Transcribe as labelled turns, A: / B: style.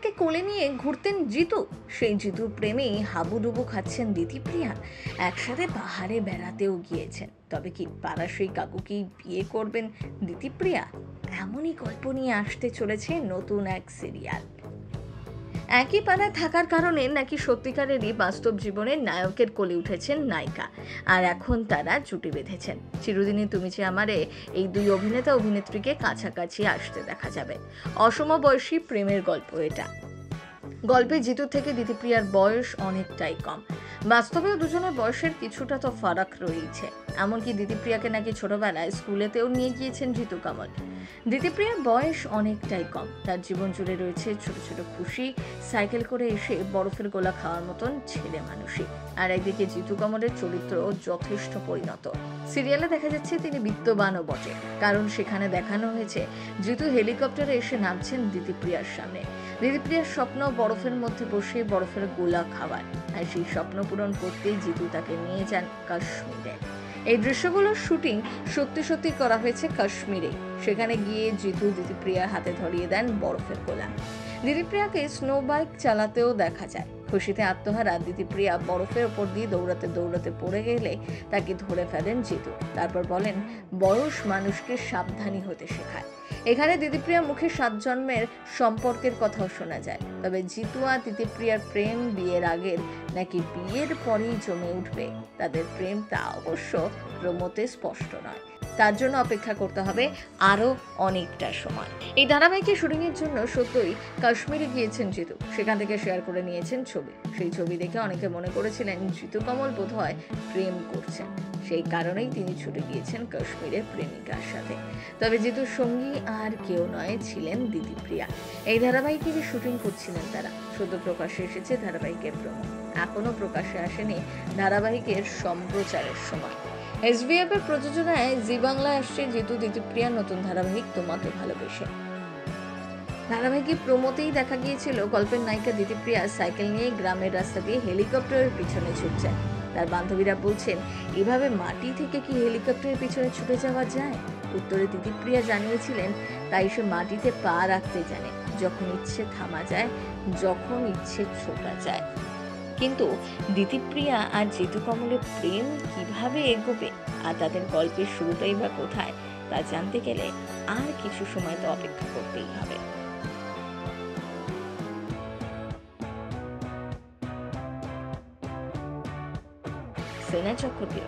A: কাকুকে কোলে নিয়ে ঘুরতেন জিতু, সেই জিতুর প্রেমেই হাবুডুবু খাচ্ছেন দিতিপ্রিয়া। একসাথে পাহাড়ে বেড়াতেও গিয়েছেন। তবে কি পাড়ার সেই কাকুকেই বিয়ে করবেন দিতিপ্রিয়া? এমনই গল্প নিয়ে আসতে চলেছে নতুন এক সিরিয়াল। একই পাড়ায় থাকার কারণে নাকি সত্যিকারেরই বাস্তব জীবনের নায়কের কোলে উঠেছেন নায়িকা, আর এখন তারা জুটি বেঁধেছেন। চিরদিনই তুমি যে আমারে এই দুই অভিনেতা অভিনেত্রীকে কাছাকাছি আসতে দেখা যাবে। অসমবয়সী প্রেমের গল্প এটা। গল্পে জিতু থেকে দিতিপ্রিয়ার বয়স অনেকটাই কম। বাস্তবেও দুজনের বয়সের কিছুটা তো ফারাক রয়েছে। এমনকি দিতিপ্রিয়াকে নাকি ছোটবেলায় স্কুলেতেও নিয়ে গিয়েছেন জিতু কমল। দিতিপ্রিয়ার বয়স অনেকটাই কম, তার জীবন জুড়ে রয়েছে ছোট ছোট খুশি, সাইকেল করে এসে বরফের গোলা খাওয়ার মতন ছেলে মানুষই। আর একদিকে জিতু কমলের চরিত্র যথেষ্ট পরিণত। সিরিয়ালে দেখা যাচ্ছে তিনি বিত্তবানও বটে, কারণ সেখানে দেখানো হয়েছে জিতু হেলিকপ্টারে এসে নামছেন দিতিপ্রিয়ার সামনে। দিতিপ্রিয়ার স্বপ্ন বরফের মধ্যে বসে বরফের গোলা খাওয়ার, আর সেই স্বপ্ন পূরণ করতেই জিতু তাকে নিয়ে যান কাশ্মীরে। এই দৃশ্যগুলোর শুটিং সত্যি সত্যি করা হয়েছে কাশ্মীরে। সেখানে গিয়ে জিতু দিতিপ্রিয়ার হাতে ধরিয়ে দেন বরফের গোলা। দিতিপ্রিয়াকে স্নো বাইক চালাতেও দেখা যায়। খুশিতে আত্মহারা দিতিপ্রিয়া বরফের ওপর দিয়ে দৌড়াতে দৌড়াতে পড়ে গেলে তাকে ধরে ফেলেন জিতু। তারপর বলেন, বয়স মানুষকে সাবধানী হতে শেখায়। এখানে দিতিপ্রিয়া মুখে 7 জন্মের সম্পর্কের কথাও শোনা যায়। তবে জিতু আর দিতিপ্রিয়ার প্রেম বিয়ের আগের নাকি বিয়ের পরেই জমে উঠবে তাদের প্রেম, তা অবশ্য প্রমোতে স্পষ্ট নয়। তার জন্য অপেক্ষা করতে হবে আরো অনেকটা সময়। এই ধারাবাহিকের শুটিং এর জন্য সত্যই কাশ্মীরে গিয়েছেন জিতু। সেখান থেকে শেয়ার করে নিয়েছেন ছবি। সেই ছবি দেখে অনেকে মনে করেছিলেন জিতু কমল বোধহয় প্রেম করছেন। সেই কারণেই তিনি ছুটে গিয়েছেন কাশ্মীরের প্রেমিকার সাথে। তবে জিতুর সঙ্গী আর কেউ নয়, ছিলেন দিতিপ্রিয়া। এই ধারাবাহিকেরই শুটিং করছিলেন তারা। সদ্য প্রকাশ্যে এসেছে ধারাবাহিকের প্রমো। এখনো প্রকাশ্যে আসেনি ধারাবাহিকের সম্প্রচারের সময়। এসভিএফ এর প্রযোজনায় জি বাংলায় আসছে জিতু দিতিপ্রিয়ার নতুন ধারাবাহিক তোমাকে ভালোবেসে। ধারাবাহিকের প্রমোতেই দেখা গিয়েছিল গল্পের নায়িকা দিতিপ্রিয়া সাইকেল নিয়ে গ্রামের রাস্তা দিয়ে হেলিকপ্টারের পিছনে ছুটছেন। তার বান্ধবীরা বলছেন, এভাবে মাটি থেকে কি হেলিকপ্টারের পিছনে ছুটে যাওয়া যায়? উত্তরে দিতিপ্রিয়া জানিয়েছিলেন, তাই সে মাটিতে পা রাখতে জানে। যখন ইচ্ছে থামা যায়, যখন ইচ্ছে ছোটা যায়। কিন্তু দিতিপ্রিয়া আর জিতু কমলের প্রেম কিভাবে এগোবে, আর তাদের গল্পের শুরুটাই বা কোথায়, তা জানতে গেলে আর কিছু সময় তো অপেক্ষা করতেই হবে। সেনা চক্রবর্তী।